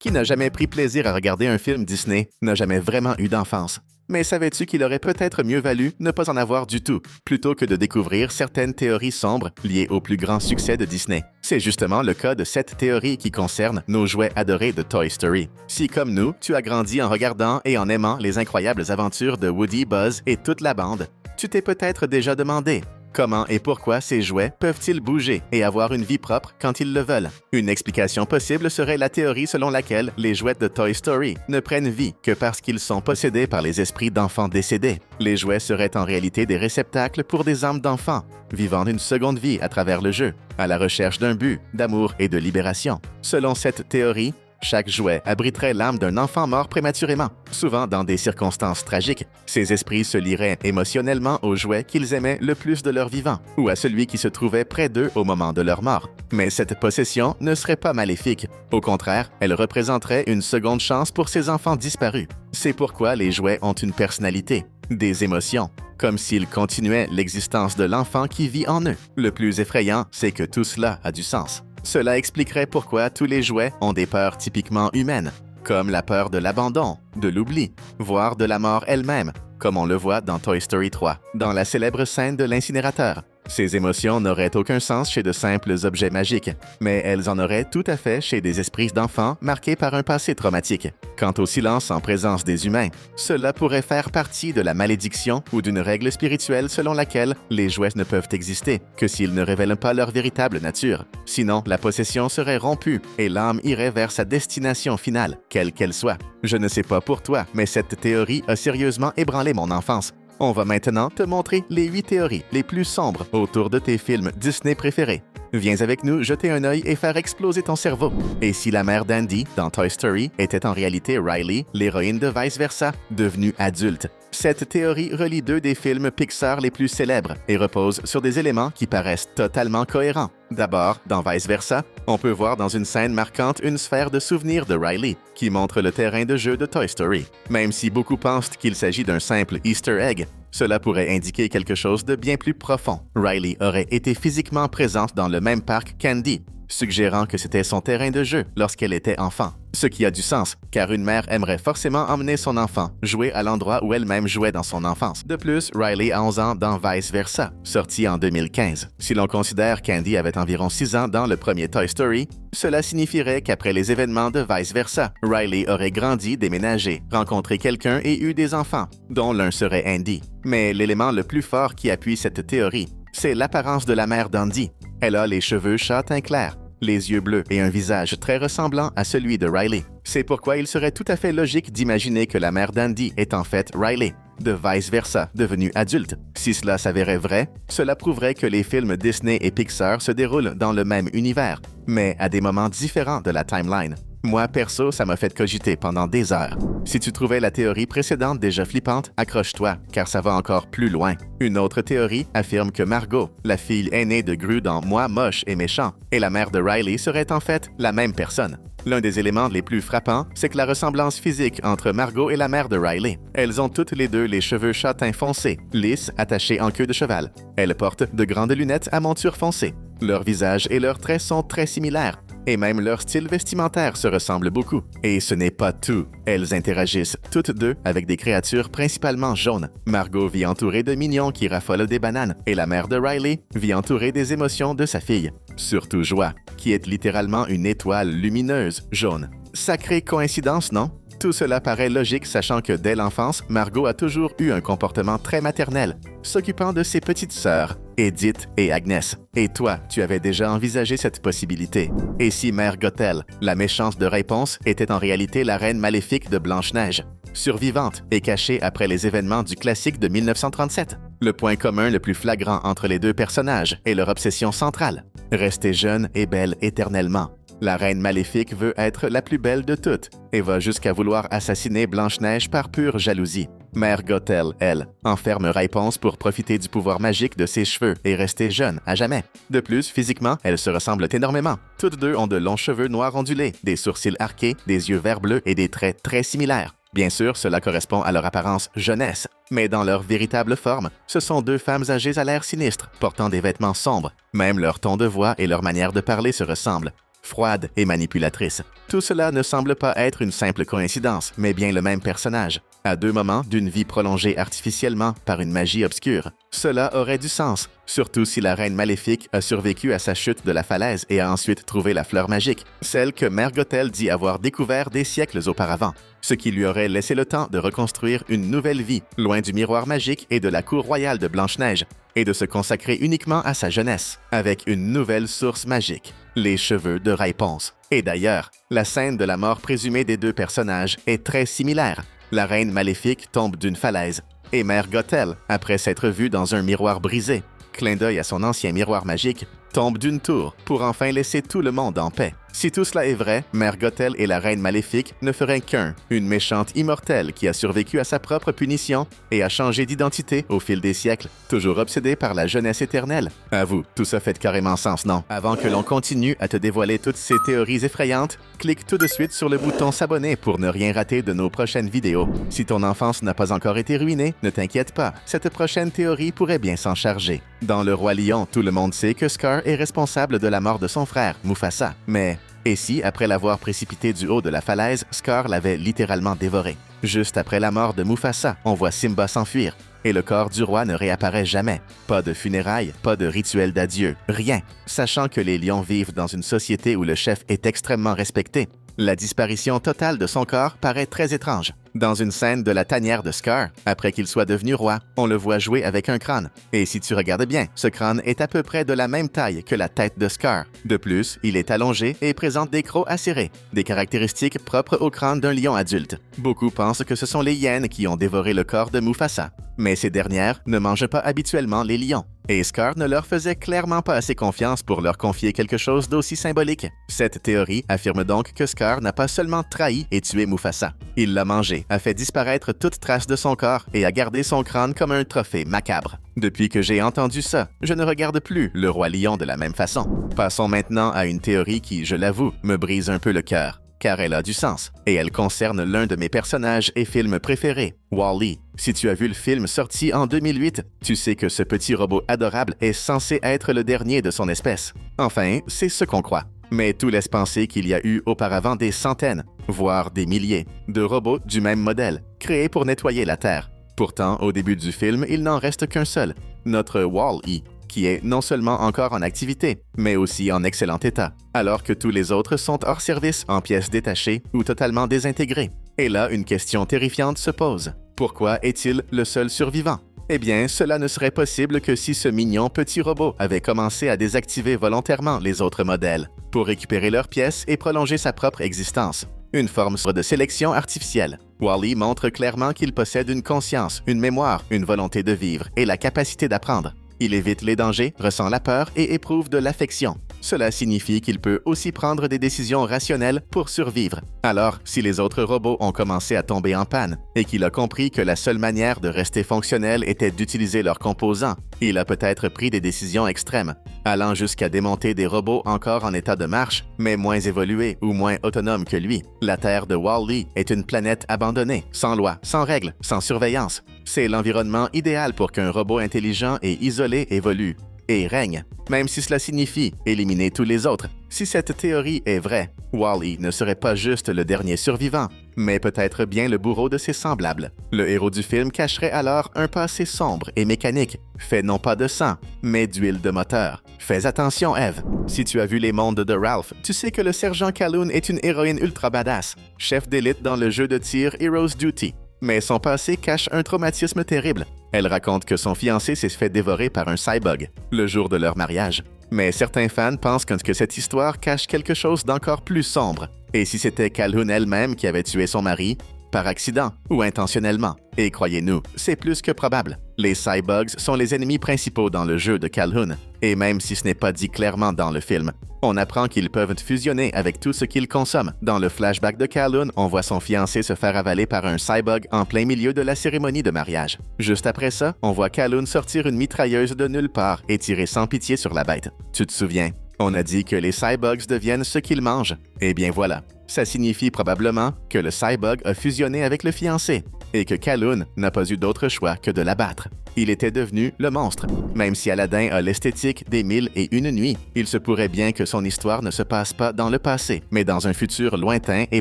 Qui n'a jamais pris plaisir à regarder un film Disney n'a jamais vraiment eu d'enfance. Mais savais-tu qu'il aurait peut-être mieux valu ne pas en avoir du tout, plutôt que de découvrir certaines théories sombres liées au plus grand succès de Disney? C'est justement le cas de cette théorie qui concerne nos jouets adorés de Toy Story. Si, comme nous, tu as grandi en regardant et en aimant les incroyables aventures de Woody, Buzz et toute la bande, tu t'es peut-être déjà demandé comment et pourquoi ces jouets peuvent-ils bouger et avoir une vie propre quand ils le veulent? Une explication possible serait la théorie selon laquelle les jouets de Toy Story ne prennent vie que parce qu'ils sont possédés par les esprits d'enfants décédés. Les jouets seraient en réalité des réceptacles pour des âmes d'enfants, vivant une seconde vie à travers le jeu, à la recherche d'un but, d'amour et de libération. Selon cette théorie, chaque jouet abriterait l'âme d'un enfant mort prématurément, souvent dans des circonstances tragiques. Ces esprits se lieraient émotionnellement aux jouets qu'ils aimaient le plus de leur vivant, ou à celui qui se trouvait près d'eux au moment de leur mort. Mais cette possession ne serait pas maléfique. Au contraire, elle représenterait une seconde chance pour ces enfants disparus. C'est pourquoi les jouets ont une personnalité, des émotions, comme s'ils continuaient l'existence de l'enfant qui vit en eux. Le plus effrayant, c'est que tout cela a du sens. Cela expliquerait pourquoi tous les jouets ont des peurs typiquement humaines, comme la peur de l'abandon, de l'oubli, voire de la mort elle-même, comme on le voit dans Toy Story 3, dans la célèbre scène de l'incinérateur. Ces émotions n'auraient aucun sens chez de simples objets magiques, mais elles en auraient tout à fait chez des esprits d'enfants marqués par un passé traumatique. Quant au silence en présence des humains, cela pourrait faire partie de la malédiction ou d'une règle spirituelle selon laquelle les jouets ne peuvent exister que s'ils ne révèlent pas leur véritable nature. Sinon, la possession serait rompue et l'âme irait vers sa destination finale, quelle qu'elle soit. Je ne sais pas pour toi, mais cette théorie a sérieusement ébranlé mon enfance. On va maintenant te montrer les 8 théories les plus sombres autour de tes films Disney préférés. Viens avec nous jeter un œil et faire exploser ton cerveau. Et si la mère d'Andy, dans Toy Story, était en réalité Riley, l'héroïne de Vice Versa, devenue adulte? Cette théorie relie 2 des films Pixar les plus célèbres et repose sur des éléments qui paraissent totalement cohérents. D'abord, dans Vice Versa, on peut voir dans une scène marquante une sphère de souvenirs de Riley, qui montre le terrain de jeu de Toy Story. Même si beaucoup pensent qu'il s'agit d'un simple Easter egg, cela pourrait indiquer quelque chose de bien plus profond. Riley aurait été physiquement présente dans le même parc qu'Andy, suggérant que c'était son terrain de jeu lorsqu'elle était enfant. Ce qui a du sens, car une mère aimerait forcément emmener son enfant jouer à l'endroit où elle-même jouait dans son enfance. De plus, Riley a 11 ans dans Vice Versa, sorti en 2015. Si l'on considère qu'Andy avait environ 6 ans dans le premier Toy Story, cela signifierait qu'après les événements de Vice Versa, Riley aurait grandi, déménagé, rencontré quelqu'un et eu des enfants, dont l'un serait Andy. Mais l'élément le plus fort qui appuie cette théorie, c'est l'apparence de la mère d'Andy. Elle a les cheveux châtain clair, les yeux bleus et un visage très ressemblant à celui de Riley. C'est pourquoi il serait tout à fait logique d'imaginer que la mère d'Andy est en fait Riley, de Vice Versa, devenue adulte. Si cela s'avérait vrai, cela prouverait que les films Disney et Pixar se déroulent dans le même univers, mais à des moments différents de la timeline. Moi, perso, ça m'a fait cogiter pendant des heures. Si tu trouvais la théorie précédente déjà flippante, accroche-toi, car ça va encore plus loin. Une autre théorie affirme que Margot, la fille aînée de Gru dans Moi, moche et méchant, et la mère de Riley serait en fait la même personne. L'un des éléments les plus frappants, c'est que la ressemblance physique entre Margot et la mère de Riley. Elles ont toutes les deux les cheveux châtains foncés, lisses, attachés en queue de cheval. Elles portent de grandes lunettes à monture foncée. Leur visage et leurs traits sont très similaires. Et même leur style vestimentaire se ressemble beaucoup. Et ce n'est pas tout. Elles interagissent toutes deux avec des créatures principalement jaunes. Margot vit entourée de mignons qui raffolent des bananes, et la mère de Riley vit entourée des émotions de sa fille. Surtout Joie, qui est littéralement une étoile lumineuse jaune. Sacrée coïncidence, non? Tout cela paraît logique sachant que dès l'enfance, Margot a toujours eu un comportement très maternel, s'occupant de ses petites sœurs, Edith et Agnès. Et toi, tu avais déjà envisagé cette possibilité. Et si Mère Gothel, la méchante de Réponse, était en réalité la reine maléfique de Blanche-Neige, survivante et cachée après les événements du classique de 1937? Le point commun le plus flagrant entre les 2 personnages est leur obsession centrale, rester jeune et belle éternellement. La reine maléfique veut être la plus belle de toutes et va jusqu'à vouloir assassiner Blanche-Neige par pure jalousie. Mère Gothel, elle, enferme Réponse pour profiter du pouvoir magique de ses cheveux et rester jeune à jamais. De plus, physiquement, elles se ressemblent énormément. Toutes deux ont de longs cheveux noirs ondulés, des sourcils arqués, des yeux vert bleu et des traits très similaires. Bien sûr, cela correspond à leur apparence jeunesse, mais dans leur véritable forme, ce sont 2 femmes âgées à l'air sinistre, portant des vêtements sombres. Même leur ton de voix et leur manière de parler se ressemblent. froide et manipulatrice. Tout cela ne semble pas être une simple coïncidence, mais bien le même personnage, à deux moments d'une vie prolongée artificiellement par une magie obscure. Cela aurait du sens, surtout si la reine maléfique a survécu à sa chute de la falaise et a ensuite trouvé la fleur magique, celle que Mère Gothel dit avoir découvert des siècles auparavant, ce qui lui aurait laissé le temps de reconstruire une nouvelle vie, loin du miroir magique et de la cour royale de Blanche-Neige, et de se consacrer uniquement à sa jeunesse, avec une nouvelle source magique, les cheveux de Raiponce. Et d'ailleurs, la scène de la mort présumée des deux personnages est très similaire. La reine maléfique tombe d'une falaise, et Mère Gothel, après s'être vue dans un miroir brisé, clin d'œil à son ancien miroir magique, tombe d'une tour pour enfin laisser tout le monde en paix. Si tout cela est vrai, Mère Gothel et la Reine Maléfique ne feraient qu'un, une méchante immortelle qui a survécu à sa propre punition et a changé d'identité au fil des siècles, toujours obsédée par la jeunesse éternelle. Avoue, tout ça fait carrément sens, non? Avant que l'on continue à te dévoiler toutes ces théories effrayantes, clique tout de suite sur le bouton s'abonner pour ne rien rater de nos prochaines vidéos. Si ton enfance n'a pas encore été ruinée, ne t'inquiète pas, cette prochaine théorie pourrait bien s'en charger. Dans Le Roi Lion, tout le monde sait que Scar est responsable de la mort de son frère, Mufasa. Mais et si, après l'avoir précipité du haut de la falaise, Scar l'avait littéralement dévoré? Juste après la mort de Mufasa, on voit Simba s'enfuir, et le corps du roi ne réapparaît jamais. Pas de funérailles, pas de rituel d'adieu, rien. Sachant que les lions vivent dans une société où le chef est extrêmement respecté, la disparition totale de son corps paraît très étrange. Dans une scène de la tanière de Scar, après qu'il soit devenu roi, on le voit jouer avec un crâne. Et si tu regardes bien, ce crâne est à peu près de la même taille que la tête de Scar. De plus, il est allongé et présente des crocs acérés, des caractéristiques propres au crâne d'un lion adulte. Beaucoup pensent que ce sont les hyènes qui ont dévoré le corps de Mufasa. Mais ces dernières ne mangent pas habituellement les lions. Et Scar ne leur faisait clairement pas assez confiance pour leur confier quelque chose d'aussi symbolique. Cette théorie affirme donc que Scar n'a pas seulement trahi et tué Mufasa. Il l'a mangé, a fait disparaître toute trace de son corps et a gardé son crâne comme un trophée macabre. Depuis que j'ai entendu ça, je ne regarde plus Le Roi Lion de la même façon. Passons maintenant à une théorie qui, je l'avoue, me brise un peu le cœur, car elle a du sens, et elle concerne l'un de mes personnages et films préférés, Wall-E. Si tu as vu le film sorti en 2008, tu sais que ce petit robot adorable est censé être le dernier de son espèce. Enfin, c'est ce qu'on croit. Mais tout laisse penser qu'il y a eu auparavant des centaines, voire des milliers, de robots du même modèle, créés pour nettoyer la Terre. Pourtant, au début du film, il n'en reste qu'un seul, notre Wall-E, qui est non seulement encore en activité, mais aussi en excellent état, alors que tous les autres sont hors service, en pièces détachées ou totalement désintégrés. Et là, une question terrifiante se pose. Pourquoi est-il le seul survivant? Eh bien, cela ne serait possible que si ce mignon petit robot avait commencé à désactiver volontairement les autres modèles, pour récupérer leurs pièces et prolonger sa propre existence. Une forme de sélection artificielle. Wall-E montre clairement qu'il possède une conscience, une mémoire, une volonté de vivre et la capacité d'apprendre. Il évite les dangers, ressent la peur et éprouve de l'affection. Cela signifie qu'il peut aussi prendre des décisions rationnelles pour survivre. Alors, si les autres robots ont commencé à tomber en panne et qu'il a compris que la seule manière de rester fonctionnel était d'utiliser leurs composants, il a peut-être pris des décisions extrêmes, allant jusqu'à démonter des robots encore en état de marche, mais moins évolués ou moins autonomes que lui. La Terre de Wall-E est une planète abandonnée, sans loi, sans règles, sans surveillance. C'est l'environnement idéal pour qu'un robot intelligent et isolé évolue et règne, même si cela signifie éliminer tous les autres. Si cette théorie est vraie, Wall-E ne serait pas juste le dernier survivant, mais peut-être bien le bourreau de ses semblables. Le héros du film cacherait alors un passé sombre et mécanique, fait non pas de sang, mais d'huile de moteur. Fais attention, Eve. Si tu as vu les mondes de Ralph, tu sais que le sergent Calhoun est une héroïne ultra badass, chef d'élite dans le jeu de tir Hero's Duty. Mais son passé cache un traumatisme terrible. Elle raconte que son fiancé s'est fait dévorer par un cyborg le jour de leur mariage. Mais certains fans pensent que cette histoire cache quelque chose d'encore plus sombre. Et si c'était Calhoun elle-même qui avait tué son mari, par accident ou intentionnellement? Et croyez-nous, c'est plus que probable. Les cyborgs sont les ennemis principaux dans le jeu de Calhoun. Et même si ce n'est pas dit clairement dans le film, on apprend qu'ils peuvent fusionner avec tout ce qu'ils consomment. Dans le flashback de Calhoun, on voit son fiancé se faire avaler par un cyborg en plein milieu de la cérémonie de mariage. Juste après ça, on voit Calhoun sortir une mitrailleuse de nulle part et tirer sans pitié sur la bête. Tu te souviens? On a dit que les cyborgs deviennent ce qu'ils mangent. Eh bien voilà, ça signifie probablement que le cyborg a fusionné avec le fiancé. et que Kaloun n'a pas eu d'autre choix que de l'abattre. Il était devenu le monstre. Même si Aladdin a l'esthétique des 1001 nuits, il se pourrait bien que son histoire ne se passe pas dans le passé, mais dans un futur lointain et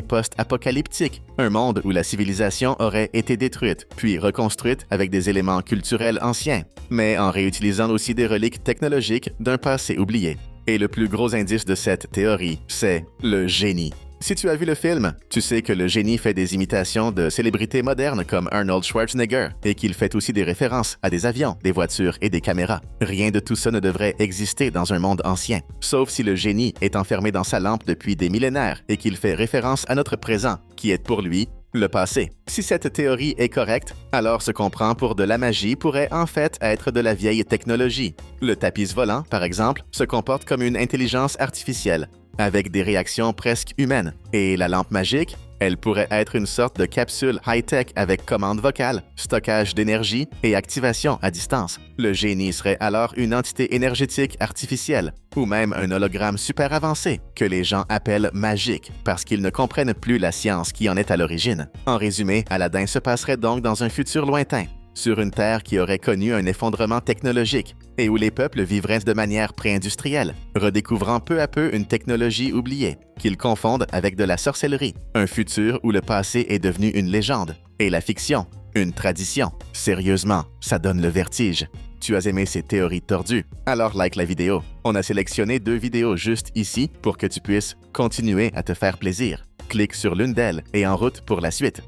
post-apocalyptique, un monde où la civilisation aurait été détruite, puis reconstruite avec des éléments culturels anciens, mais en réutilisant aussi des reliques technologiques d'un passé oublié. Et le plus gros indice de cette théorie, c'est le génie. Si tu as vu le film, tu sais que le génie fait des imitations de célébrités modernes comme Arnold Schwarzenegger et qu'il fait aussi des références à des avions, des voitures et des caméras. Rien de tout ça ne devrait exister dans un monde ancien, sauf si le génie est enfermé dans sa lampe depuis des millénaires et qu'il fait référence à notre présent, qui est pour lui le passé. Si cette théorie est correcte, alors ce qu'on prend pour de la magie pourrait en fait être de la vieille technologie. Le tapis volant, par exemple, se comporte comme une intelligence artificielle, avec des réactions presque humaines. Et la lampe magique, elle pourrait être une sorte de capsule high-tech avec commande vocale, stockage d'énergie et activation à distance. Le génie serait alors une entité énergétique artificielle, ou même un hologramme super avancé, que les gens appellent magique, parce qu'ils ne comprennent plus la science qui en est à l'origine. En résumé, Aladdin se passerait donc dans un futur lointain, sur une Terre qui aurait connu un effondrement technologique et où les peuples vivraient de manière pré-industrielle, redécouvrant peu à peu une technologie oubliée, qu'ils confondent avec de la sorcellerie, un futur où le passé est devenu une légende, et la fiction, une tradition. Sérieusement, ça donne le vertige. Tu as aimé ces théories tordues? Alors like la vidéo. On a sélectionné 2 vidéos juste ici pour que tu puisses continuer à te faire plaisir. Clique sur l'une d'elles et en route pour la suite.